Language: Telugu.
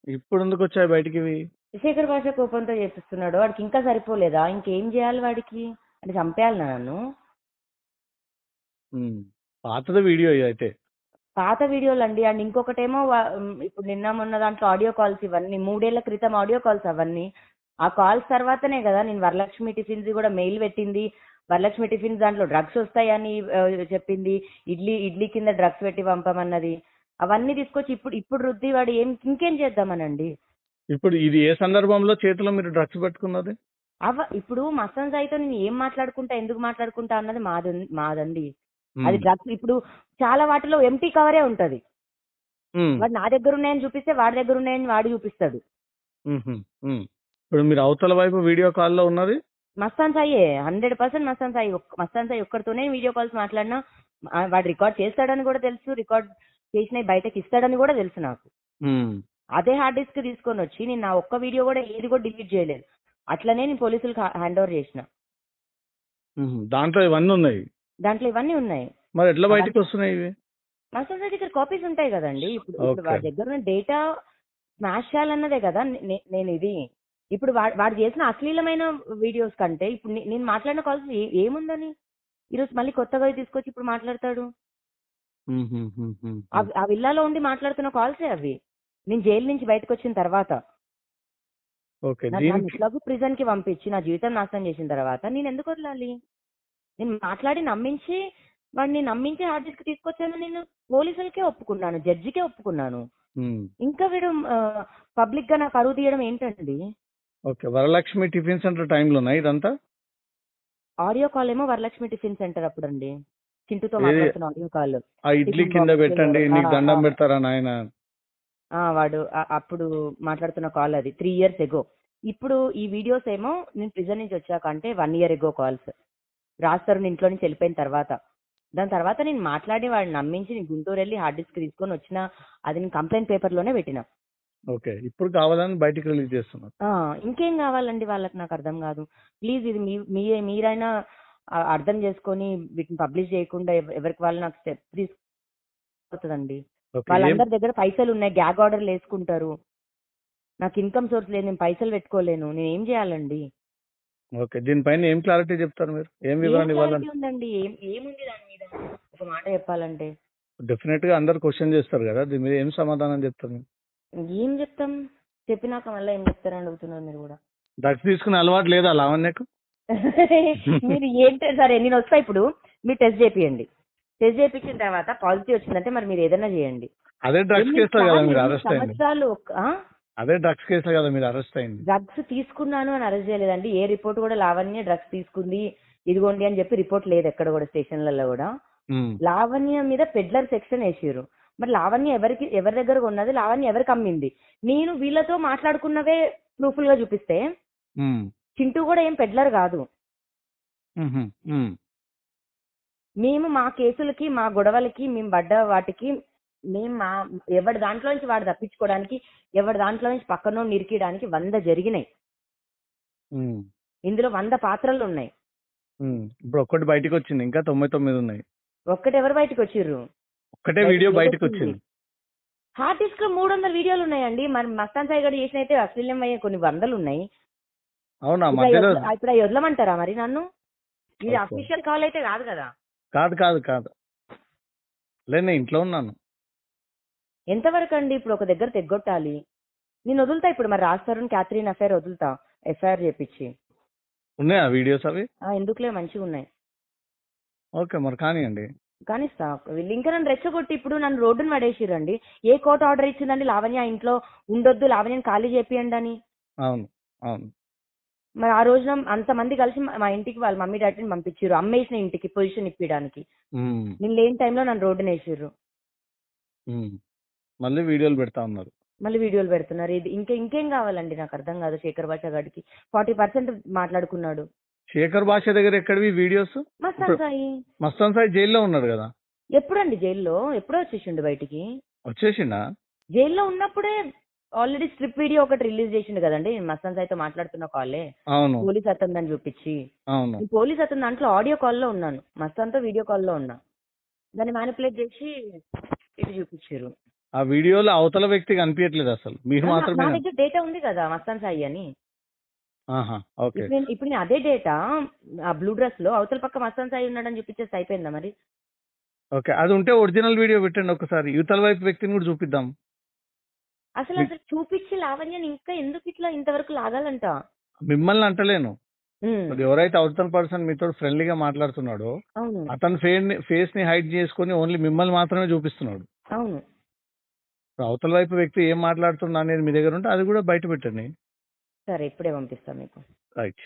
ఇప్పుడెందుకొచ్చాయి బయటికివి? శేఖర్ భాష కోపంతో చేపిస్తున్నాడు. వాడికి ఇంకా సరిపోలేదా? ఇంకేం చేయాలి వాడికి? అంటే చంపేయాలనా నన్ను? పాతది వీడియో అయితే. పాత వీడియోలు అండి. అండ్ ఇంకొకటేమో ఇప్పుడు నిన్న మొన్న దాంట్లో ఆడియో కాల్స్ ఇవన్నీ 3 ఏళ్ల క్రితం ఆడియో కాల్స్ అవన్నీ. ఆ కాల్స్ తర్వాతనే కదా నేను వరలక్ష్మి టిఫిన్స్ కూడా మెయిల్ పెట్టింది. వరలక్ష్మి టిఫిన్స్ దాంట్లో డ్రగ్స్ వస్తాయని చెప్పింది. ఇడ్లీ కింద డ్రగ్స్ పెట్టి పంపమన్నది. అవన్నీ తీసుకొచ్చి ఇప్పుడు రుద్ది వాడు ఇంకేం చేద్దామనండి. ఇప్పుడు ఇది ఏ సందర్భంలో చేతిలో మీరు డ్రగ్స్ పెట్టుకున్నది? ఇప్పుడు మస్తాన్ సాయితో నేను ఏం మాట్లాడుకుంటా, ఎందుకు మాట్లాడుకుంటా అన్నది మాదండి. అది డ్రగ్స్ ఇప్పుడు చాలా వాటిలో ఎంటీ కవరే ఉంటది. వాడు నా దగ్గర ఉన్నాయని చూపిస్తే వాడి దగ్గర ఉన్నాయని వాడు చూపిస్తాడు. ఇప్పుడు మీరు అవతల వైపు వీడియో కాల్లో ఉన్నది మస్తాన్ సాయే, 100% మస్తాన్ సాయి. మస్తాన్ సాయి ఒక్కడితోనే వీడియో కాల్స్ మాట్లాడినా వాడు రికార్డ్ చేస్తాడని కూడా తెలుసు, రికార్డ్ చేసినవి బయటకి ఇస్తాడని కూడా తెలుసు నాకు. అదే హార్డ్ డిస్క్ తీసుకొని వచ్చి నేను నా ఒక్క వీడియో కూడా ఏది కూడా డిలీట్ చేయలేదు. అట్లనే నేను పోలీసులకు హ్యాండ్ ఓవర్ చేసిన. దాంట్లో ఇవన్నీ ఉన్నాయి. మరి ఎట్లా బయటకు వస్తున్నాయి ఇవి? మస్తాన్ సాయి దగ్గర కాపీస్ ఉంటాయి కదండి. ఇప్పుడు వాడి దగ్గర ఉన్న డేటా స్మాష్ చేయాలన్నదే కదా నేను ఇది. ఇప్పుడు వాడు చేసిన అశ్లీలమైన వీడియోస్ కంటే ఇప్పుడు నేను మాట్లాడిన కాల్స్ ఏముందని ఈరోజు మళ్ళీ కొత్తగా తీసుకొచ్చి ఇప్పుడు మాట్లాడతాడు. ఆ విల్లాలో ఉండి మాట్లాడుతున్న కాల్సే అవి. నేను జైలు నుంచి బయటకు వచ్చిన తర్వాత ఇట్లాగూ ప్రిజన్ కి పంపించి నా జీవితం నాశనం చేసిన తర్వాత నేను ఎందుకు వదలాలి? నేను మాట్లాడి నమ్మించి వాడిని నమ్మించి హార్డ్ డిస్క్ తీసుకొచ్చాను. నేను పోలీసులకే ఒప్పుకున్నాను, జడ్జికే ఒప్పుకున్నాను. ఇంకా వీడు పబ్లిక్ గా నాకు అరువు తీయడం ఏంటండి? ఓకే, వరలక్ష్మి టిఫిన్ సెంటర్ టైంలోనా ఇదంతా? ఆడియో కాల్ ఏమో వరలక్ష్మి టిఫిన్ సెంటర్ అప్పుడు అండి, చింటూతో మాట్లాడుతున్న ఆడియో కాల్. ఆ ఇడ్లీ కింద పెట్టండి నీకు దండం పెడతారా నాయన, వాడు అప్పుడు మాట్లాడుతున్న కాల్ అది 3 years ఎగో. ఇప్పుడు ఈ వీడియోస్ ఏమో నేను ప్రిజన్ నుంచి వచ్చాక అంటే 1 year ఎగో కాల్స్. రాస్తారు ఇంట్లో నుంచి వెళ్ళిపోయిన తర్వాత. దాని తర్వాత నేను మాట్లాడి వాడిని నమ్మించి నేను గుంటూరు వెళ్ళి హార్డ్ డిస్క్ తీసుకొని వచ్చిన. అది నేను కంప్లైంట్ పేపర్ లోనే పెట్టిన. ఓకే, ఇప్పుడు కావాలని బయటికి రిలీజ్ చేస్తున్నారు. ఇంకేం కావాలండి వాళ్ళకి? నాకు అర్థం కాదు. ప్లీజ్ ఇది మీరైనా అర్థం చేసుకొని వీటిని పబ్లిష్ చేయకుండా ఎవరికి వాళ్ళు నాకు స్టెప్ తీసుకుంటుందండి. వాళ్ళందరి దగ్గర పైసలు ఉన్నాయి, గ్యాగ్ ఆర్డర్లు వేసుకుంటారు. నాకు ఇన్కమ్ సోర్స్ లేదు, నేను పైసలు పెట్టుకోలేను. నేను ఏం చేయాలండి? ఓకే, దీనిపైన ఏం క్లారిటీ చెప్తారు మీరు? ఏం వివరణ ఇవ్వాలండి? ఉందండి, ఏముంది దాని మీద? ఒక మాట చెప్పాలంటే డెఫినెట్ గా అందరు క్వశ్చన్ చేస్తారు కదా, దీని మీద ఏం సమాధానం చెప్తారు? ఏం చెప్తాం? చెప్పినాక మళ్ళీ ఏం చెప్తారని అడుగుతున్నారు మీరు కూడా. డ్రగ్స్ తీసుకునే అలవాటు లేదా లావణ్యకు? మీరు ఏంటి సరే నేను వస్తా, ఇప్పుడు మీరు టెస్ట్ చేపియండి. టెస్ట్ చేయించిన తర్వాత పాజిటివ్ వచ్చిందంటే మరి మీరు ఏదైనా చేయండి. అదే డ్రగ్స్ కేసు కదా మీరు అరెస్ట్ అయింది. సంవత్సరాలు అదే డ్రగ్స్ కేసు కదా మీరు అరెస్ట్ అయింది. డ్రగ్స్ తీసుకున్నాను అని అరెస్ట్ చేయలేదండి. ఏ రిపోర్ట్ కూడా లావణ్య డ్రగ్స్ తీసుకుంది ఇదిగోండి అని చెప్పి రిపోర్ట్ లేదు ఎక్కడ కూడా, స్టేషన్లలో కూడా. లావణ్య మీద పెడ్లర్ సెక్షన్ వేసారు. మరి లావణ్య ఎవరి దగ్గర ఉన్నది, లావణ్య ఎవరికి అమ్మింది? నేను వీళ్ళతో మాట్లాడుకున్నవే ప్రూఫుల్ గా చూపిస్తే చింటూ కూడా ఏం పెడ్లర్ కాదు. మేము మా కేసులకి మా గొడవలకి మేము పడ్డ వాటికి మేము ఎవరి దాంట్లో నుంచి వాడు తప్పించుకోవడానికి, ఎవరి దాంట్లో నుంచి పక్కన నిరికియడానికి 100 జరిగినాయి. ఇందులో 100 పాత్రలు ఉన్నాయి. ఇప్పుడు ఒక్కటి బయటకు వచ్చింది, ఇంకా 99 ఉన్నాయి. ఒక్కటి ఎవరు బయటకు వచ్చిర్రు? ఒక్కటే వీడియో బయటకు వచ్చింది. హార్డ్ డిస్క్ లో 300 వీడియోలు ఉన్నాయండి. మరి మస్తాన్ సాయి గారు చేసిన అయితే అశ్లీలం అయ్యే కొన్ని 100లు ఉన్నాయి. అవునా? ఇప్పుడు అవి వదలమంటారా మరి నన్ను? ఇది అఫీషియల్ కాల్ అయితే కాదు కదా. కాదు లేదు, నేను ఇంట్లో ఉన్నాను. ఎంతవరకు అండి? ఇప్పుడు ఒక దగ్గర తెగ్గొట్టాలి. నేను వదులుతా ఇప్పుడు. మరి రాస్తారు క్యాథరిన్ అఫైర్ వదులుతా, ఎఫ్ఐఆర్ చేపించి. ఉన్నాయా వీడియోస్ అవి? ఎందుకులే, మంచిగా ఉన్నాయి. ఓకే, మరి కానివ్వండి. కానిస్తా. వీళ్ళు ఇంకా నన్ను రెచ్చగొట్టి ఇప్పుడు నన్ను రోడ్డును పడేసిరండి. ఏ కోర్టు ఆర్డర్ ఇచ్చిందండి లావణ్య ఇంట్లో ఉండొద్దు, లావణ్యని ఖాళీ చేపియండి అని? అవును. మరి ఆ రోజున అంతమంది కలిసి మా ఇంటికి వాళ్ళ మమ్మీ డాడీని పంపించారు, అమ్మేసిన ఇంటికి పొజిషన్ ఇప్పించడానికి. నేను లేని టైంలో నన్ను రోడ్డున వేసిర్రు. మళ్ళీ వీడియోలు పెడుతున్నారు. ఇది ఇంకేం కావాలండి? నాకు అర్థం కాదు. శేఖర్ భాష గారికి 40% మాట్లాడుకున్నాడు. శేఖర్ భాష దగ్గర ఎక్కడివి వీడియోస్? మస్తాన్ సాయి జైల్లో ఉన్నాడు కదా. ఎప్పుడండి జైల్లో? ఎప్పుడో వచ్చేసిండు బయటికి. వచ్చేసిండా? జైల్లో ఉన్నప్పుడే ఆల్రెడీ స్ట్రిప్ వీడియో ఒకటి రిలీజ్ చేసిండు కదండి. మస్తాన్ సాయితో మాట్లాడుతున్న కాలే. అవును, పోలీస్ అతను చూపించి. అవును, పోలీస్ అతను దాంట్లో ఆడియో కాల్లో ఉన్నాను, మస్తాన్తో వీడియో కాల్లో ఉన్నా. దాన్ని మ్యానిపులేట్ చేసి ఇటు చూపించారు. ఆ వీడియోలో అవతల వ్యక్తి కనిపించట్లేదు అసలు, మీరు నా మాత్రమే. దగ్గర డేటా ఉంది కదా మస్తాన్ సాయి అని. ఆహా, ఓకే ఇప్పుడు నేను అదే డేటా ఆ బ్లూ డ్రెస్ లో అవతల పక్క మస్తాన్ సాయి ఉన్నాడని చూపించేసి అయిపోయిందా మరి? ఓకే, అది ఉంటే ఒరిజినల్ వీడియో పెట్టండి ఒకసారి, యువతల వైపు వ్యక్తిని కూడా చూపిద్దాం. అసలు చూపించి లావణ్యని ఇంకా ఎందుకు ఇట్లా ఇంతవరకు లాగాలంట? మిమ్మల్ని అంటలేను, ఎవరైతే అవతల పర్సన్ మీతో ఫ్రెండ్లీగా మాట్లాడుతున్నాడో అవును అతను ఫేస్ ని హైడ్ చేసుకొని ఓన్లీ మిమ్మల్ని మాత్రమే చూపిస్తున్నాడు. అవును. ఇప్పుడు అవతల వైపు వ్యక్తి ఏం మాట్లాడుతున్నా అనేది మీ దగ్గర ఉంటే అది కూడా బయట పెట్టండి. సరే ఇప్పుడే పంపిస్తాను మీకు. రైట్.